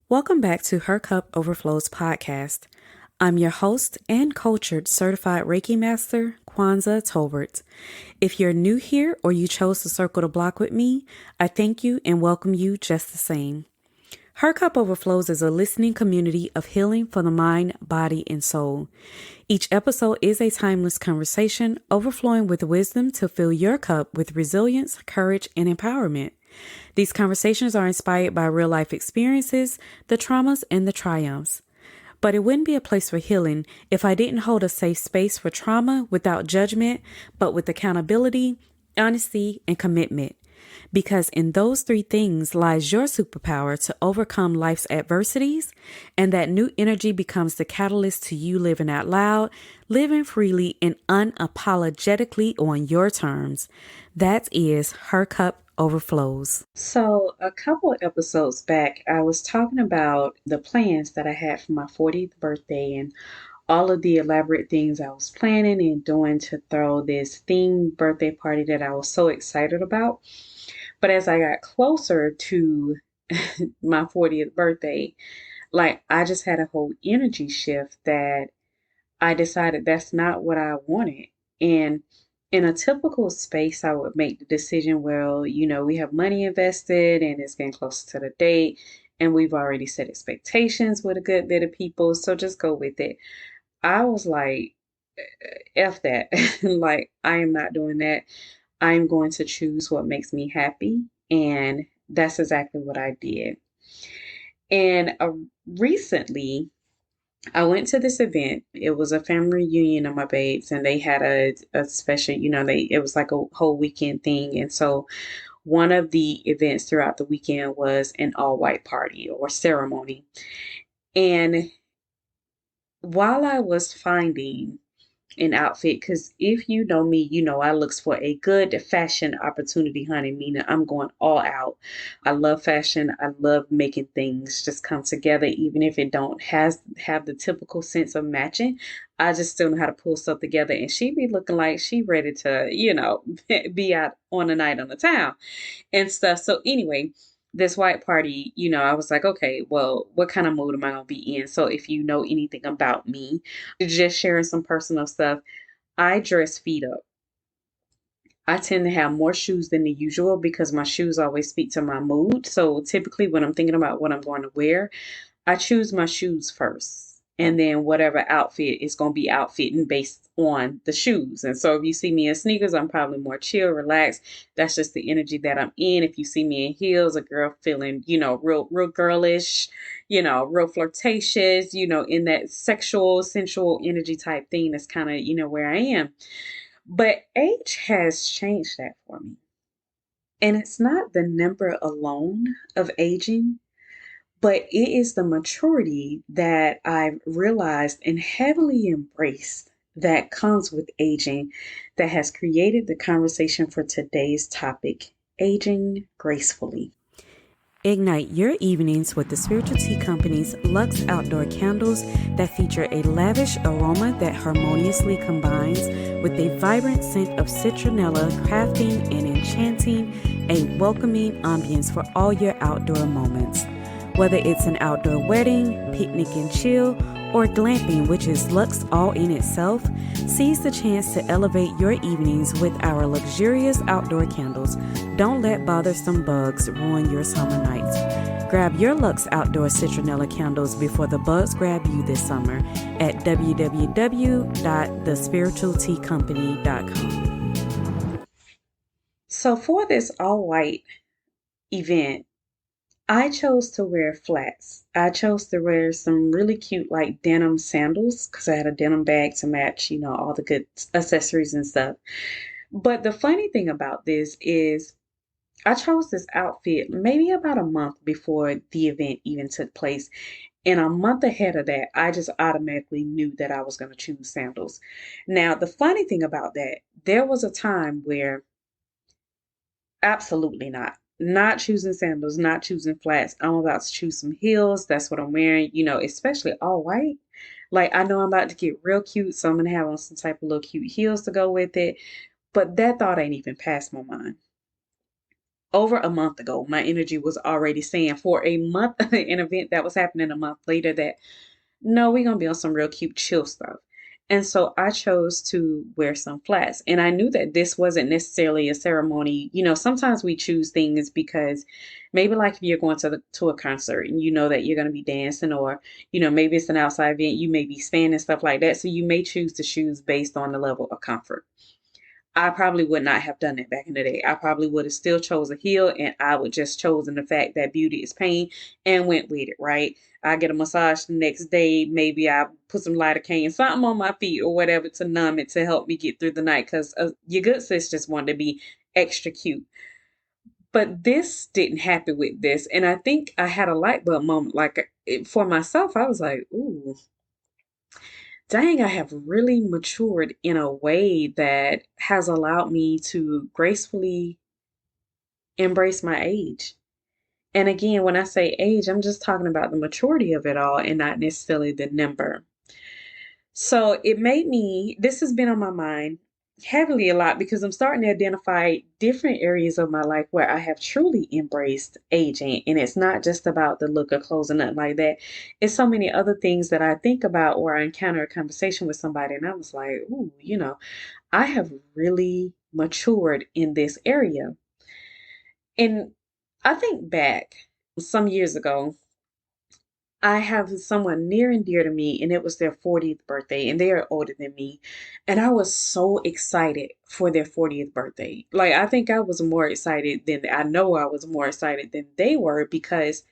Welcome back to Her Cup Overflows podcast. I'm your host and cultured certified Reiki master, Kwanzaa Tolbert. If you're new here or you chose to circle the block with me, I thank you and welcome you just the same. Her Cup Overflows is a listening community of healing for the mind, body, and soul. Each episode is a timeless conversation overflowing with wisdom to fill your cup with resilience, courage, and empowerment. These conversations are inspired by real-life experiences, the traumas, and the triumphs. But it wouldn't be a place for healing if I didn't hold a safe space for trauma without judgment, but with accountability, honesty, and commitment. Because in those three things lies your superpower to overcome life's adversities, and that new energy becomes the catalyst to you living out loud, living freely, and unapologetically on your terms. That is Her Cup Overflows. So a couple of episodes back, I was talking about the plans that I had for my 40th birthday and all of the elaborate things I was planning and doing to throw this themed birthday party that I was so excited about. But as I got closer to my 40th birthday, I just had a whole energy shift that I decided that's not what I wanted. And in a typical space, I would make the decision, well, we have money invested and it's getting closer to the date and we've already set expectations with a good bit of people. So just go with it. I was like, F that. I am not doing that. I'm going to choose what makes me happy. And that's exactly what I did. And recently, I went to this event. It was a family reunion of my babes, and they had a special, it was like a whole weekend thing. And so one of the events throughout the weekend was an all-white party or ceremony. And while I was finding an outfit, because if you know me, I looks for a good fashion opportunity, honey, meaning I'm going all out. I love fashion. I love making things just come together, even if it don't have the typical sense of matching. I just still know how to pull stuff together, and she be looking like she ready to, be out on a night on the town and stuff. So anyway, this white party, I was like, okay, well, what kind of mood am I going to be in? So if you know anything about me, just sharing some personal stuff, I dress feet up. I tend to have more shoes than the usual because my shoes always speak to my mood. So typically when I'm thinking about what I'm going to wear, I choose my shoes first. And then whatever outfit is going to be outfitting based on the shoes. And so if you see me in sneakers, I'm probably more chill, relaxed. That's just the energy that I'm in. If you see me in heels, a girl feeling, real girlish, real flirtatious, in that sexual, sensual energy type thing. That's kind of, where I am. But age has changed that for me. And it's not the number alone of aging, but it is the maturity that I've realized and heavily embraced that comes with aging that has created the conversation for today's topic, aging gracefully. Ignite your evenings with the Spiritual Tea Company's Luxe Outdoor Candles that feature a lavish aroma that harmoniously combines with a vibrant scent of citronella, crafting and enchanting a welcoming ambience for all your outdoor moments. Whether it's an outdoor wedding, picnic and chill, or glamping, which is luxe all in itself, seize the chance to elevate your evenings with our luxurious outdoor candles. Don't let bothersome bugs ruin your summer nights. Grab your Luxe Outdoor Citronella candles before the bugs grab you this summer at www.thespiritualteacompany.com. So for this all-white event, I chose to wear flats. I chose to wear some really cute denim sandals because I had a denim bag to match, all the good accessories and stuff. But the funny thing about this is I chose this outfit maybe about a month before the event even took place. And a month ahead of that, I just automatically knew that I was going to choose sandals. Now, the funny thing about that, there was a time where absolutely not. Not choosing sandals, not choosing flats. I'm about to choose some heels. That's what I'm wearing, especially all white. Like, I know I'm about to get real cute, so I'm gonna have on some type of little cute heels to go with it. But that thought ain't even passed my mind. Over a month ago, my energy was already saying for a month, an event that was happening a month later, that no, we're gonna be on some real cute chill stuff. And so I chose to wear some flats. And I knew that this wasn't necessarily a ceremony. Sometimes we choose things because maybe like if you're going to a concert and you know that you're gonna be dancing, or maybe it's an outside event, you may be standing, stuff like that. So you may choose to choose based on the level of comfort. I probably would not have done that back in the day. I probably would have still chose a heel, and I would just chosen the fact that beauty is pain and went with it, right? I get a massage the next day. Maybe I put some lidocaine, something on my feet or whatever to numb it, to help me get through the night, because your good sis just wanted to be extra cute. But this didn't happen with this. And I think I had a light bulb moment. Like, for myself, I was like, ooh, dang, I have really matured in a way that has allowed me to gracefully embrace my age. And again, when I say age, I'm just talking about the maturity of it all and not necessarily the number. So it made me, this has been on my mind heavily a lot, because I'm starting to identify different areas of my life where I have truly embraced aging. And it's not just about the look of clothes and nothing like that. It's so many other things that I think about, or I encounter a conversation with somebody and I was like, ooh, I have really matured in this area. And I think back some years ago, I have someone near and dear to me, and it was their 40th birthday, and they are older than me. And I was so excited for their 40th birthday. Like, I think I was more excited than, I know I was more excited than they were, because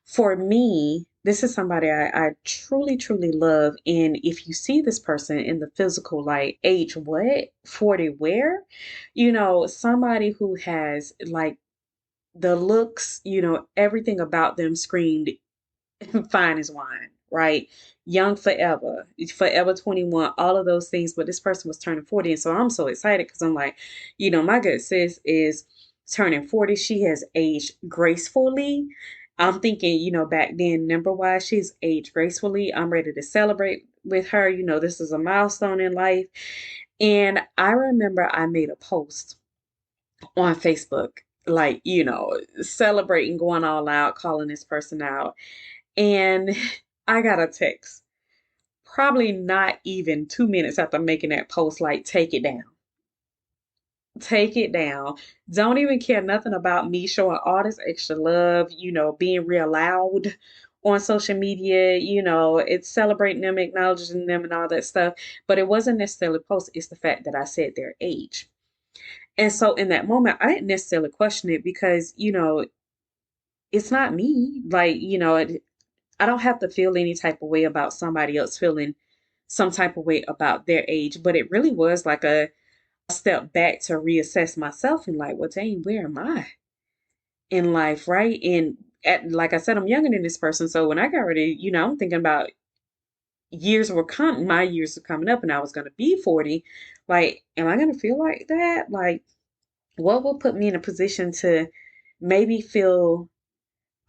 for me, this is somebody I truly, truly love. And if you see this person in the physical, like, age what? 40 where? Somebody who has, like, the looks, everything about them screamed fine as wine, right? Young forever, forever 21, all of those things. But this person was turning 40. And so I'm so excited, because I'm like, my good sis is turning 40. She has aged gracefully. I'm thinking, back then, number wise, she's aged gracefully. I'm ready to celebrate with her. This is a milestone in life. And I remember I made a post on Facebook, like, celebrating, going all out, calling this person out. And I got a text, probably not even 2 minutes after making that post, like, take it down. Take it down. Don't even care nothing about me showing all this extra love, being real loud on social media, it's celebrating them, acknowledging them, and all that stuff. But it wasn't necessarily post, it's the fact that I said their age. And so in that moment, I didn't necessarily question it, because, it's not me. Like, I don't have to feel any type of way about somebody else feeling some type of way about their age. But it really was like a step back to reassess myself, and like, well, dang, where am I in life, right? And like I said, I'm younger than this person. So when I got ready, I'm thinking about my years were coming up, and I was going to be 40. Like, am I going to feel like that? Like, what will put me in a position to maybe feel,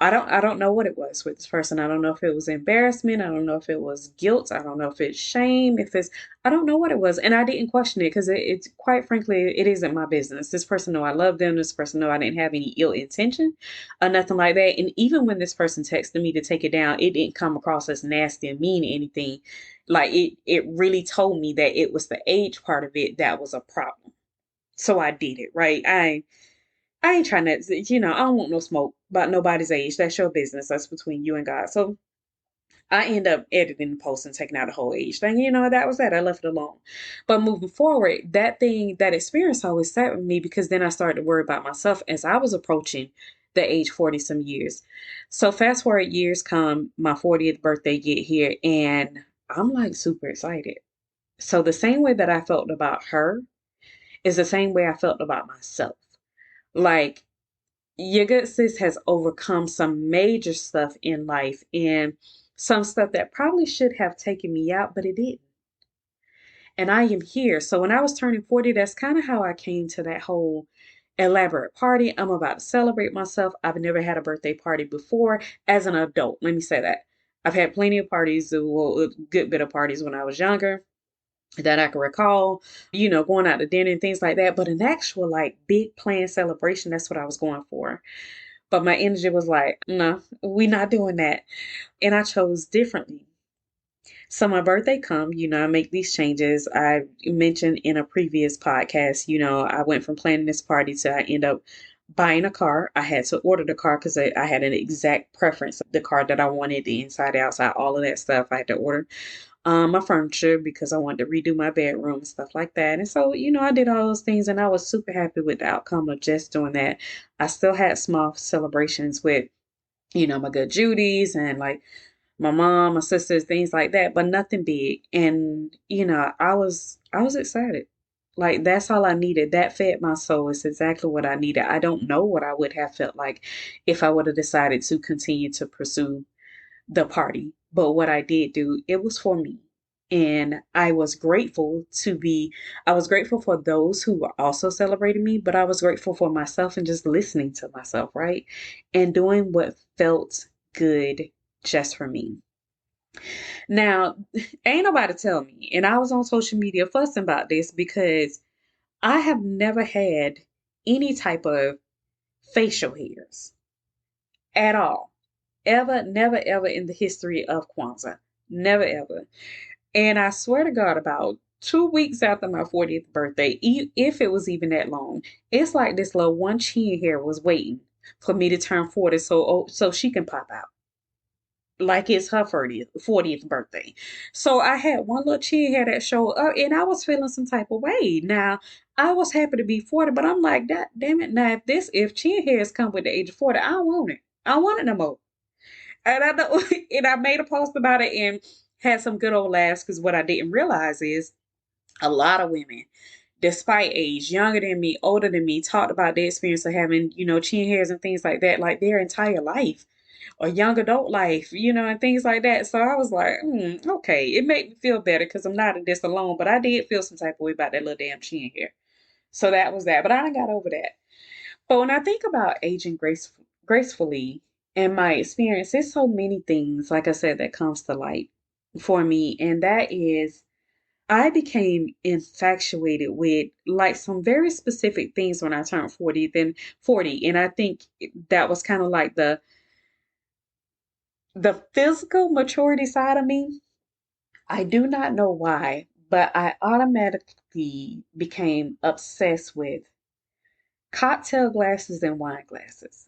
I don't know what it was with this person. I don't know if it was embarrassment. I don't know if it was guilt. I don't know if it's shame. I don't know what it was. And I didn't question it, because it's, quite frankly, it isn't my business. This person know I love them. This person know I didn't have any ill intention or nothing like that. And even when this person texted me to take it down, it didn't come across as nasty and mean or anything. Like, it really told me that it was the age part of it that was a problem. So I did it, right? I ain't trying to, I don't want no smoke about nobody's age. That's your business. That's between you and God. So I end up editing the post and taking out the whole age thing. That was that. I left it alone. But moving forward, that experience always sat with me, because then I started to worry about myself as I was approaching the age 40 some years. So fast forward, years come, my 40th birthday get here, and I'm like super excited. So the same way that I felt about her is the same way I felt about myself. Like, your good sis has overcome some major stuff in life, and some stuff that probably should have taken me out, but it didn't. And I am here. So when I was turning 40, that's kind of how I came to that whole elaborate party. I'm about to celebrate myself. I've never had a birthday party before as an adult. Let me say that. I've had plenty of parties, well, a good bit of parties when I was younger that I can recall, going out to dinner and things like that. But an actual like big planned celebration, that's what I was going for. But my energy was like, no, we're not doing that. And I chose differently. So my birthday come, I make these changes. I mentioned in a previous podcast, I went from planning this party to I end up buying a car. I had to order the car because I had an exact preference of the car that I wanted, the inside, outside, all of that stuff. I had to order my furniture because I wanted to redo my bedroom and stuff like that. And so, I did all those things and I was super happy with the outcome of just doing that. I still had small celebrations with, my good Judy's and like my mom, my sisters, things like that, but nothing big. And, I was excited. Like that's all I needed. That fed my soul. It's exactly what I needed. I don't know what I would have felt like if I would have decided to continue to pursue the party. But what I did do, it was for me. And I was grateful for those who were also celebrating me, but I was grateful for myself and just listening to myself, right? And doing what felt good just for me. Now, ain't nobody tell me. And I was on social media fussing about this because I have never had any type of facial hairs at all. Ever, never, ever in the history of Kwanzaa. Never, ever. And I swear to God, about 2 weeks after my 40th birthday, if it was even that long, it's like this little one chin hair was waiting for me to turn 40 so she can pop out. Like it's her 40th birthday. So I had one little chin hair that showed up and I was feeling some type of way. Now, I was happy to be 40, but I'm like, that damn it. Now, if chin hairs come with the age of 40, I don't want it. I don't want it no more. And I know, and I made a post about it and had some good old laughs because what I didn't realize is a lot of women, despite age, younger than me, older than me, talked about their experience of having, chin hairs and things like that, like their entire life or young adult life, and things like that. So I was like, okay, it made me feel better because I'm not in this alone, but I did feel some type of way about that little damn chin hair. So that was that, but I done got over that. But when I think about aging gracefully and my experience, there's so many things, like I said, that comes to light for me. And that is I became infatuated with like some very specific things when I turned 40. And I think that was kind of like the physical maturity side of me. I do not know why, but I automatically became obsessed with cocktail glasses and wine glasses.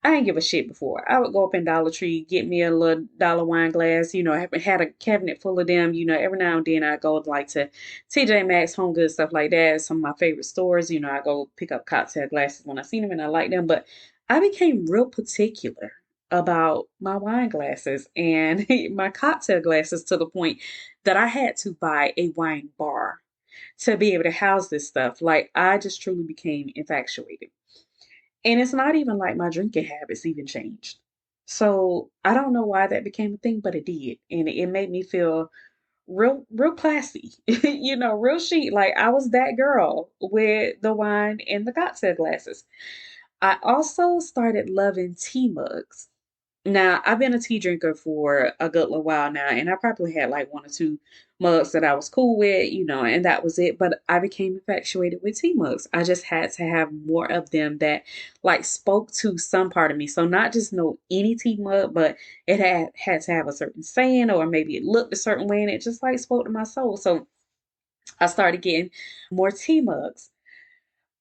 I didn't give a shit before. I would go up in Dollar Tree, get me a little dollar wine glass, I had a cabinet full of them, every now and then I go like to TJ Maxx, Home Goods, stuff like that. Some of my favorite stores, I go pick up cocktail glasses when I see them and I like them. But I became real particular about my wine glasses and my cocktail glasses to the point that I had to buy a wine bar to be able to house this stuff. Like I just truly became infatuated. And it's not even like my drinking habits even changed. So I don't know why that became a thing, but it did. And it made me feel real classy, real chic. Like I was that girl with the wine and the cocktail glasses. I also started loving tea mugs. Now, I've been a tea drinker for a good little while now, and I probably had like one or two mugs that I was cool with, and that was it. But I became infatuated with tea mugs. I just had to have more of them that like spoke to some part of me. So not just no any tea mug, but it had to have a certain saying, or maybe it looked a certain way, and it just like spoke to my soul. So I started getting more tea mugs.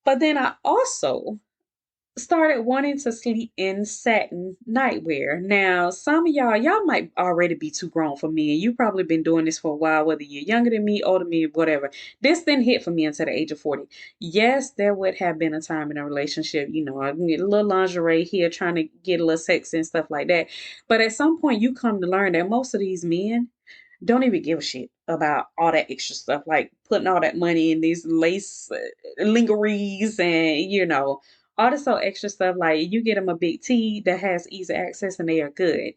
But then I also started wanting to sleep in satin nightwear. Now, some of y'all might already be too grown for me, and you probably been doing this for a while, whether you're younger than me, older than me, whatever. This didn't hit for me until the age of 40. Yes, there would have been a time in a relationship, I can get a little lingerie here, trying to get a little sex and stuff like that. But at some point, you come to learn that most of these men don't even give a shit about all that extra stuff, like putting all that money in these lace lingeries and, all this so extra stuff. Like you get them a big T that has easy access and they are good.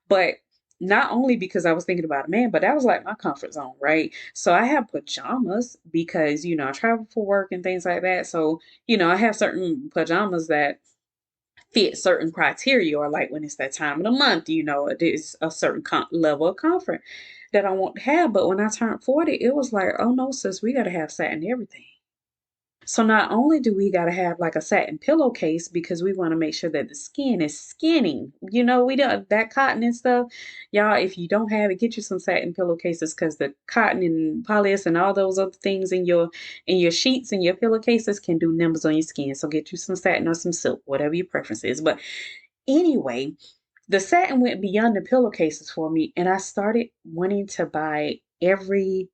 But not only because I was thinking about a man, but that was like my comfort zone, right? So I have pajamas because, I travel for work and things like that. So, I have certain pajamas that fit certain criteria, or like when it's that time of the month, there's a certain level of comfort that I want to have. But when I turned 40, it was like, oh no, sis, we got to have satin everything. So not only do we got to have like a satin pillowcase because we want to make sure that the skin is skinny. We don't that cotton and stuff. Y'all, if you don't have it, get you some satin pillowcases because the cotton and polyester and all those other things in your sheets and your pillowcases can do numbers on your skin. So get you some satin or some silk, whatever your preference is. But anyway, the satin went beyond the pillowcases for me, and I started wanting to buy every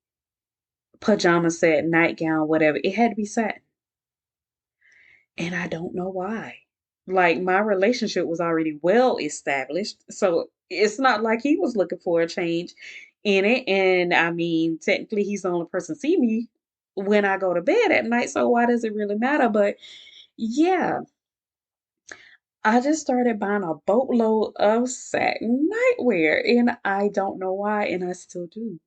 pajama set, nightgown, whatever. It had to be satin. And I don't know why. Like my relationship was already well established. So it's not like he was looking for a change in it. And I mean, technically he's the only person see me when I go to bed at night. So why does it really matter? But yeah, I just started buying a boatload of satin nightwear and I don't know why, and I still do.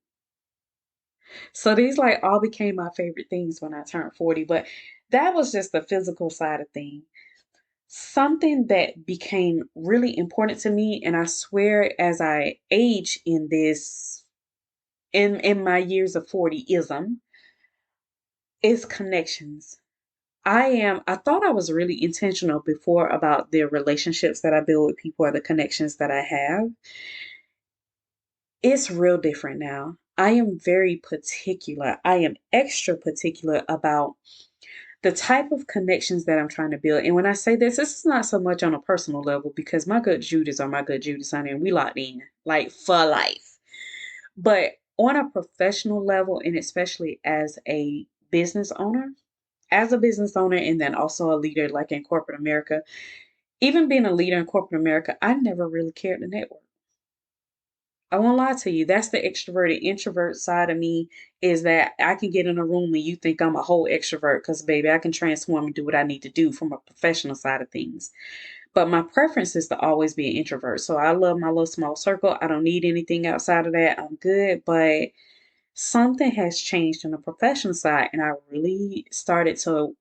So these like all became my favorite things when I turned 40. But that was just the physical side of things. Something that became really important to me, and I swear as I age in this, in my years of 40ism, is connections. I thought I was really intentional before about the relationships that I build with people or the connections that I have. It's real different now. I am very particular. I am extra particular about the type of connections that I'm trying to build. And when I say this is not so much on a personal level because my good Judas are my good Judas, honey, and we locked in like for life. But on a professional level, and especially as a business owner, and then also a leader like in corporate America, even being a leader in corporate America, I never really cared to network. I won't lie to you. That's the extroverted introvert side of me is that I can get in a room and you think I'm a whole extrovert because, baby, I can transform and do what I need to do from a professional side of things. But my preference is to always be an introvert. So I love my little small circle. I don't need anything outside of that. I'm good. But something has changed on the professional side. And I really started to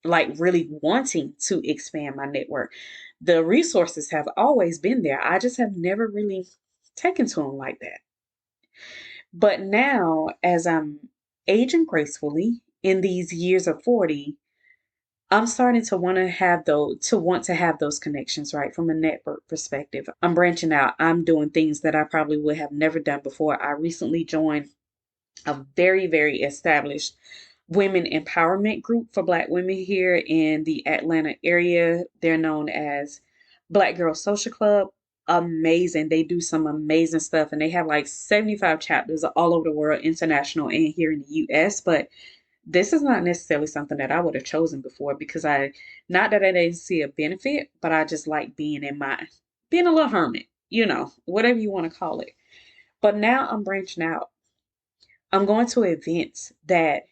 like really wanting to expand my network. The resources have always been there. I just have never really taken to them like that. But now, as I'm aging gracefully in these years of 40, I'm starting to want to have those connections, right? From a network perspective. I'm branching out. I'm doing things that I probably would have never done before. I recently joined a very, very established women empowerment group for Black women here in the Atlanta area. They're known as Black Girl Social Club. Amazing. They do some amazing stuff and they have like 75 chapters all over the world, international and here in the US. But this is not necessarily something that I would have chosen before because not that I didn't see a benefit, but I just like being a little hermit, whatever you want to call it. But now I'm branching out. I'm going to events that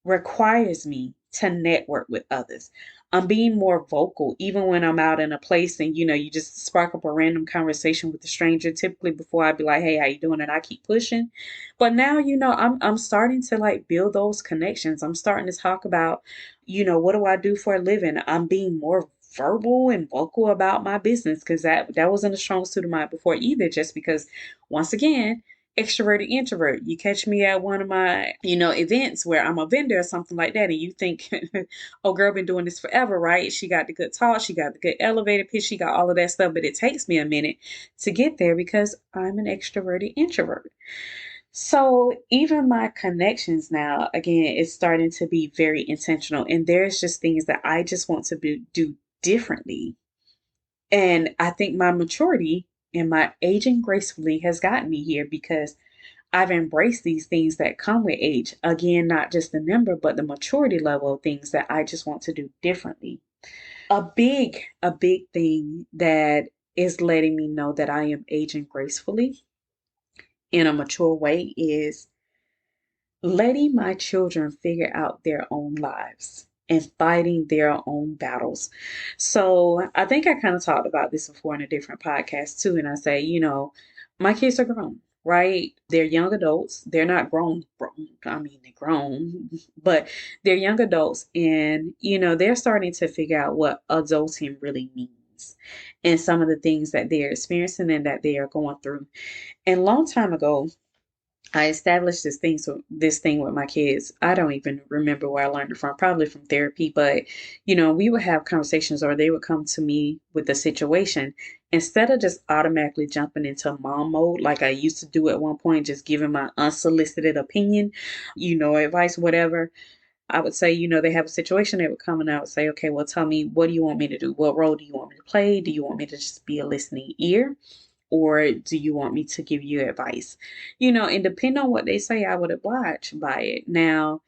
requires me to network with others. I'm being more vocal, even when I'm out in a place and you just spark up a random conversation with a stranger. Typically, before I'd be like, "Hey, how you doing?" and I keep pushing. But now, I'm starting to like build those connections. I'm starting to talk about, what do I do for a living? I'm being more verbal and vocal about my business because that wasn't a strong suit of mine before either. Just because, once again, extroverted introvert. You catch me at one of my, events where I'm a vendor or something like that, and you think, oh, girl, been doing this forever, right? She got the good talk, she got the good elevator pitch, she got all of that stuff, but it takes me a minute to get there because I'm an extroverted introvert. So even my connections now, again, it's starting to be very intentional, and there's just things that I just want to do differently. And I think my maturity and my aging gracefully has gotten me here because I've embraced these things that come with age. Again, not just the number, but the maturity level of things that I just want to do differently. A big thing that is letting me know that I am aging gracefully in a mature way is letting my children figure out their own lives. and fighting their own battles. So I think I kind of talked about this before in a different podcast too. And I say, my kids are grown, right? They're young adults. They're not grown. I mean, they're grown, but they're young adults. And, they're starting to figure out what adulting really means and some of the things that they're experiencing and that they are going through. And long time ago, I established this thing with my kids. I don't even remember where I learned it from, probably from therapy, but we would have conversations or they would come to me with a situation instead of just automatically jumping into mom mode like I used to do at one point, just giving my unsolicited opinion, advice, whatever. I would say, they have a situation, they would come and I would say, okay, well, tell me, what do you want me to do? What role do you want me to play? Do you want me to just be a listening ear? Or do you want me to give you advice? And depending on what they say, I would oblige by it. Now,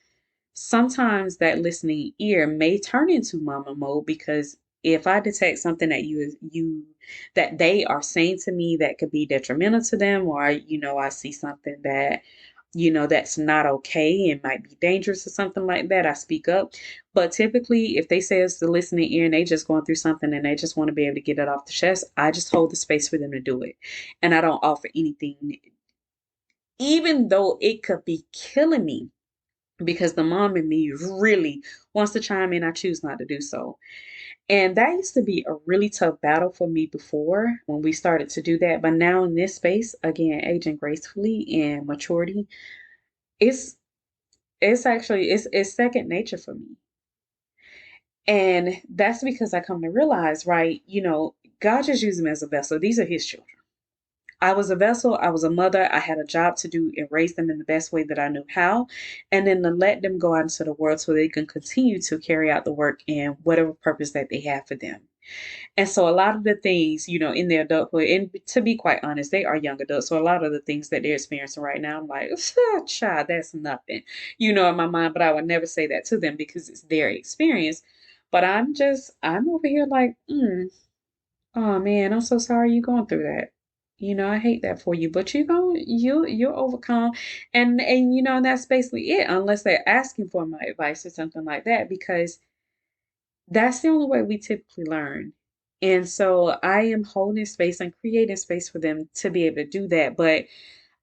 sometimes that listening ear may turn into mama mode because if I detect something that that they are saying to me that could be detrimental to them, or I see something that that's not okay and might be dangerous or something like that, I speak up. But typically, if they say it's the listening ear and they just going through something and they just want to be able to get it off the chest, I just hold the space for them to do it. And I don't offer anything, even though it could be killing me because the mom in me really wants to chime in. I choose not to do so. And that used to be a really tough battle for me before when we started to do that. But now in this space, again, aging gracefully and maturity, it's it's second nature for me. And that's because I come to realize, right, God just used me as a vessel. These are his children. I was a vessel, I was a mother, I had a job to do and raise them in the best way that I knew how, and then to let them go out into the world so they can continue to carry out the work and whatever purpose that they have for them. And so a lot of the things, in their adulthood, and to be quite honest, they are young adults. So a lot of the things that they're experiencing right now, I'm like, child, that's nothing, in my mind, but I would never say that to them because it's their experience. But I'm over here like, oh man, I'm so sorry you're going through that. I hate that for you, but you'll overcome. And that's basically it, unless they're asking for my advice or something like that, because that's the only way we typically learn. And so I am holding space and creating space for them to be able to do that. But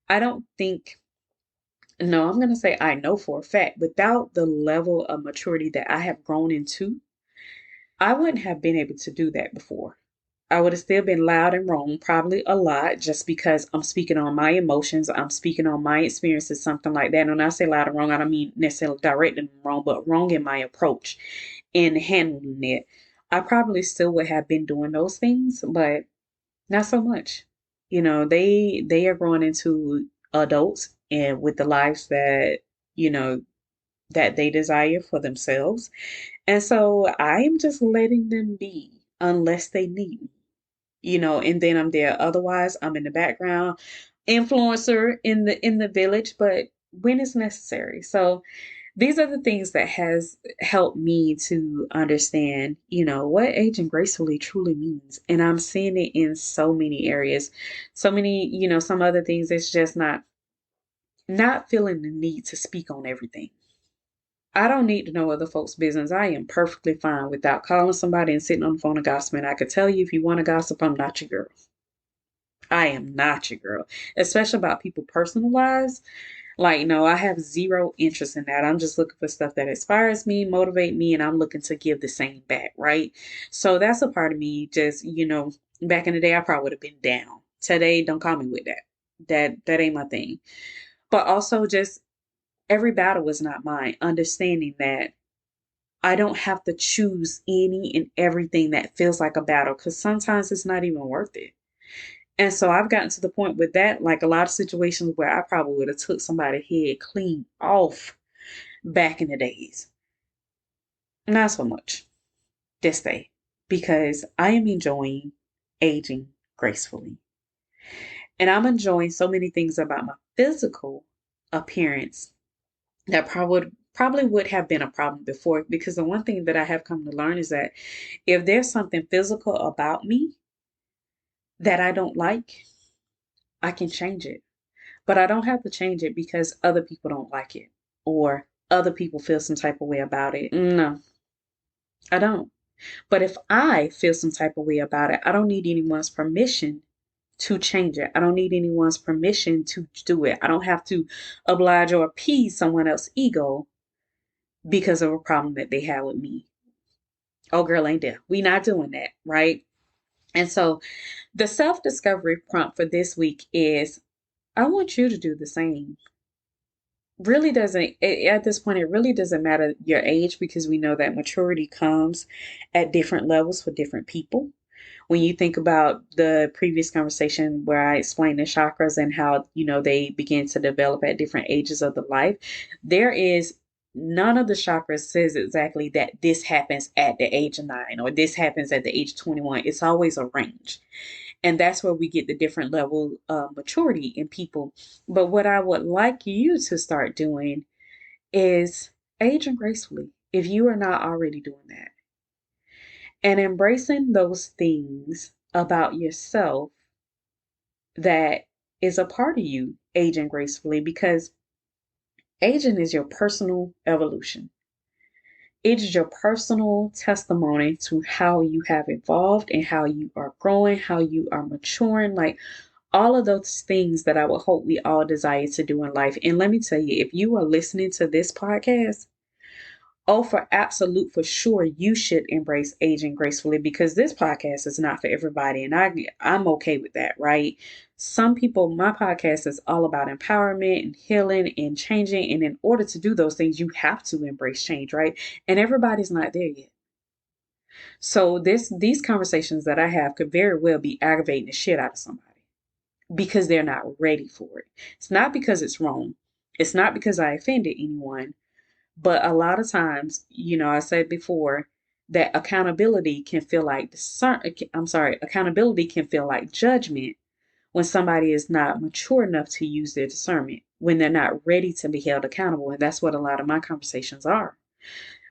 I don't think, no, I'm going to say I know for a fact, without the level of maturity that I have grown into, I wouldn't have been able to do that before. I would have still been loud and wrong, probably a lot, just because I'm speaking on my emotions. I'm speaking on my experiences, something like that. And when I say loud and wrong, I don't mean necessarily direct and wrong, but wrong in my approach in handling it. I probably still would have been doing those things, but not so much. They are growing into adults and with the lives that, you know, that they desire for themselves. And so I am just letting them be unless they need me, and then I'm there. Otherwise, I'm in the background, influencer in the village, but when it's necessary. So these are the things that has helped me to understand, what aging gracefully truly means. And I'm seeing it in so many areas. So many, some other things it's just not feeling the need to speak on everything. I don't need to know other folks' business. I am perfectly fine without calling somebody and sitting on the phone and gossiping. I could tell you if you want to gossip, I'm not your girl. I am not your girl, especially about people's personal lives. Like, no, I have zero interest in that. I'm just looking for stuff that inspires me, motivate me, and I'm looking to give the same back, right? So that's a part of me. Just, back in the day, I probably would have been down. Today, don't call me with that. That ain't my thing. But also, just every battle is not mine. Understanding that I don't have to choose any and everything that feels like a battle because sometimes it's not even worth it. And so I've gotten to the point with that, like a lot of situations where I probably would have took somebody's head clean off back in the days. Not so much this day because I am enjoying aging gracefully. And I'm enjoying so many things about my physical appearance that probably would have been a problem before because the one thing that I have come to learn is that if there's something physical about me that I don't like, I can change it. But I don't have to change it because other people don't like it or other people feel some type of way about it. No. I don't. But if I feel some type of way about it, I don't need anyone's permission to change it. I don't need anyone's permission to do it. I don't have to oblige or appease someone else's ego because of a problem that they have with me. Oh, girl, ain't there. We not doing that, right? And so the self-discovery prompt for this week is I want you to do the same. Really doesn't, at this point, it really doesn't matter your age because we know that maturity comes at different levels for different people. When you think about the previous conversation where I explained the chakras and how, they begin to develop at different ages of the life, there is none of the chakras says exactly that this happens at the age of 9 or this happens at the age of 21. It's always a range. And that's where we get the different level of maturity in people. But what I would like you to start doing is aging gracefully if you are not already doing that and embracing those things about yourself that is a part of you aging gracefully, because aging is your personal evolution. It is your personal testimony to how you have evolved and how you are growing, how you are maturing, like all of those things that I would hope we all desire to do in life. And let me tell you, if you are listening to this podcast, oh, for absolute, for sure, you should embrace aging gracefully, because this podcast is not for everybody. And I'm okay with that, right? Some people, my podcast is all about empowerment and healing and changing. And in order to do those things, you have to embrace change, right? And everybody's not there yet. So these conversations that I have could very well be aggravating the shit out of somebody because they're not ready for it. It's not because it's wrong. It's not because I offended anyone. But a lot of times, I said before that accountability can feel like accountability can feel like judgment when somebody is not mature enough to use their discernment, when they're not ready to be held accountable. And that's what a lot of my conversations are.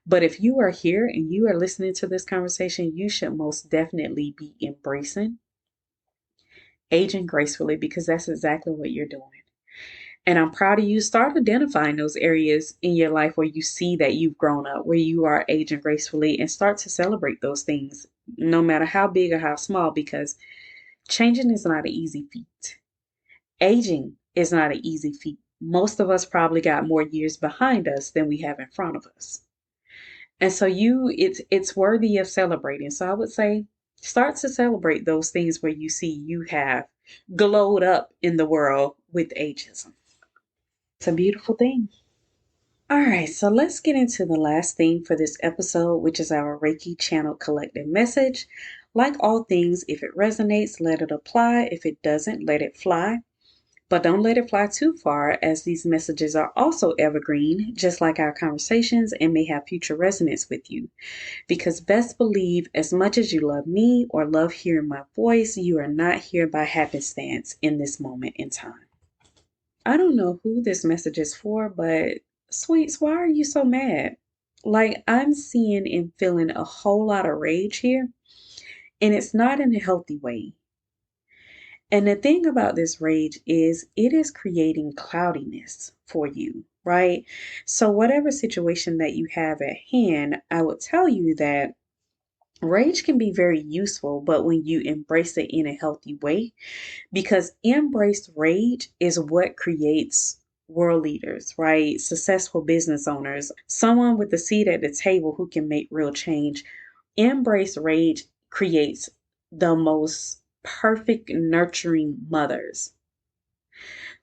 But if you are here and you are listening to this conversation, you should most definitely be embracing aging gracefully, because that's exactly what you're doing. And I'm proud of you. Start identifying those areas in your life where you see that you've grown up, where you are aging gracefully, and start to celebrate those things, no matter how big or how small, because changing is not an easy feat. Aging is not an easy feat. Most of us probably got more years behind us than we have in front of us. And so it's worthy of celebrating. So I would say start to celebrate those things where you see you have glowed up in the world with ageism. It's a beautiful thing. All right, so let's get into the last theme for this episode, which is our Reiki Channel Collective Message. Like all things, if it resonates, let it apply. If it doesn't, let it fly. But don't let it fly too far, as these messages are also evergreen, just like our conversations, and may have future resonance with you. Because best believe, as much as you love me or love hearing my voice, you are not here by happenstance in this moment in time. I don't know who this message is for, but sweets, why are you so mad? Like, I'm seeing and feeling a whole lot of rage here, and it's not in a healthy way. And the thing about this rage is it is creating cloudiness for you, right? So, whatever situation that you have at hand, I would tell you that rage can be very useful, but when you embrace it in a healthy way, because embraced rage is what creates world leaders, right? Successful business owners, someone with a seat at the table who can make real change. Embrace rage creates the most perfect nurturing mothers.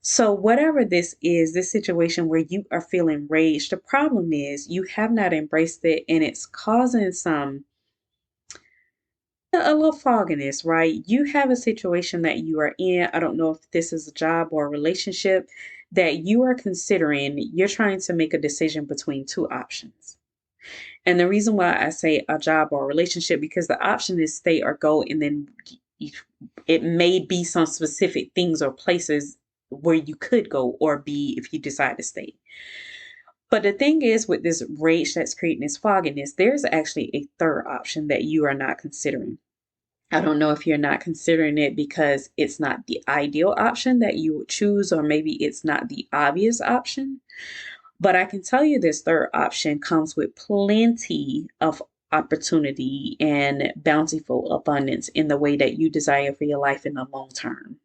So, whatever this is, this situation where you are feeling rage, the problem is you have not embraced it and it's causing a little fogginess, right? You have a situation that you are in. I don't know if this is a job or a relationship that you are considering. You're trying to make a decision between two options. And the reason why I say a job or a relationship, because the option is stay or go, and then it may be some specific things or places where you could go or be if you decide to stay. But the thing is, with this rage that's creating this fogginess, there's actually a third option that you are not considering. I don't know if you're not considering it because it's not the ideal option that you would choose, or maybe it's not the obvious option. But I can tell you this third option comes with plenty of opportunity and bountiful abundance in the way that you desire for your life in the long term.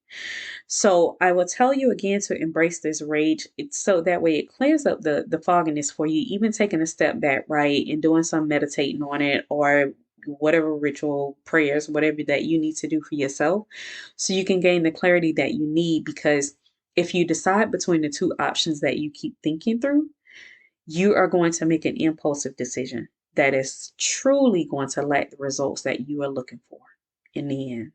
So I will tell you again to embrace this rage. It's so that way it clears up the fogginess for you, even taking a step back, right? And doing some meditating on it or whatever ritual, prayers, whatever that you need to do for yourself so you can gain the clarity that you need. Because if you decide between the two options that you keep thinking through, you are going to make an impulsive decision that is truly going to lack the results that you are looking for in the end.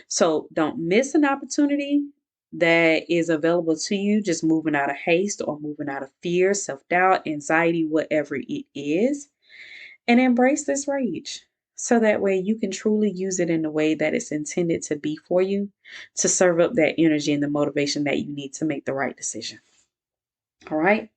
So don't miss an opportunity that is available to you, just moving out of haste or moving out of fear, self doubt, anxiety, whatever it is, and embrace this rage. So that way you can truly use it in the way that it's intended to be for you to serve up that energy and the motivation that you need to make the right decision. All right.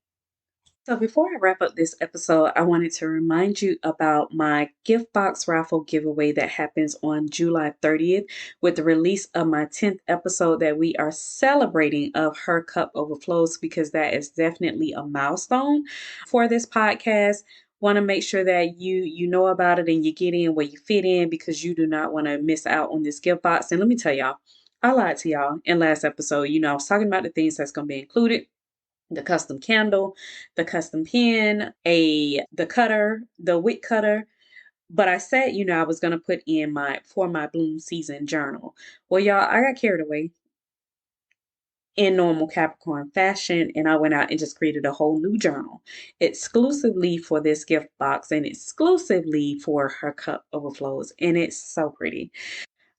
So before I wrap up this episode, I wanted to remind you about my gift box raffle giveaway that happens on July 30th with the release of my 10th episode that we are celebrating of Her Cup Overflows, because that is definitely a milestone for this podcast. Want to make sure that you know about it and you get in where you fit in, because you do not want to miss out on this gift box. And let me tell y'all, I lied to y'all in last episode. I was talking about the things that's going to be included: the custom candle, the custom pen, the cutter, the wick cutter. But I said, I was gonna put in my bloom season journal. Well, y'all, I got carried away in normal Capricorn fashion, and I went out and just created a whole new journal exclusively for this gift box and exclusively for Her Cup Overflows. And it's so pretty.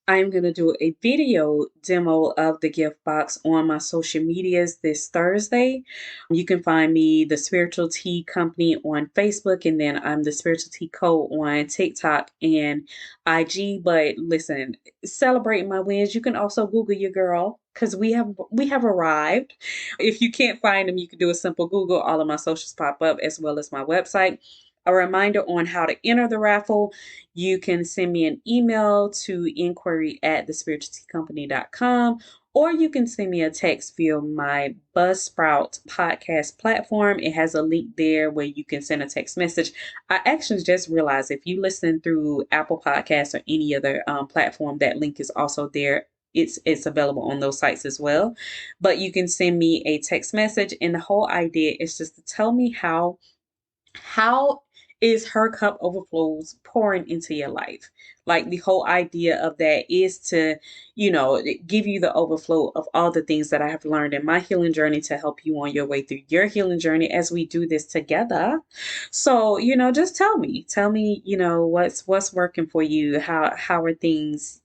I'm going to do a video demo of the gift box on my social medias this Thursday. You can find me, The Spiritual Tea Company, on Facebook, and then I'm The Spiritual Tea Co. on TikTok and IG. But listen, celebrating my wins. You can also Google your girl, because we have arrived. If you can't find them, you can do a simple Google. All of my socials pop up, as well as my website. A reminder on how to enter the raffle: you can send me an email to inquiry@thespiritualteacompany.com, or you can send me a text via my Buzzsprout podcast platform. It has a link there where you can send a text message. I actually just realized if you listen through Apple Podcasts or any other platform, that link is also there. It's available on those sites as well. But you can send me a text message, and the whole idea is just to tell me how is Her Cup Overflows pouring into your life. Like, the whole idea of that is to, give you the overflow of all the things that I have learned in my healing journey to help you on your way through your healing journey as we do this together. So, just tell me, what's working for you. How are things,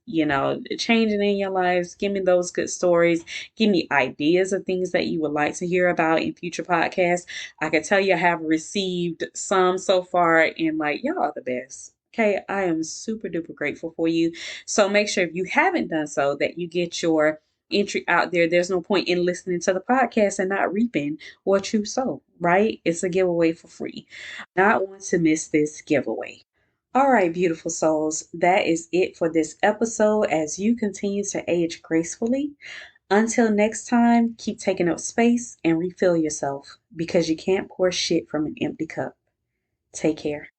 changing in your lives? Give me those good stories. Give me ideas of things that you would like to hear about in future podcasts. I can tell you I have received some so far, and y'all are the best. Okay, I am super duper grateful for you. So make sure, if you haven't done so, that you get your entry out there. There's no point in listening to the podcast and not reaping what you sow, right? It's a giveaway for free. Not want to miss this giveaway. All right, beautiful souls, that is it for this episode as you continue to age gracefully. Until next time, keep taking up space and refill yourself, because you can't pour shit from an empty cup. Take care.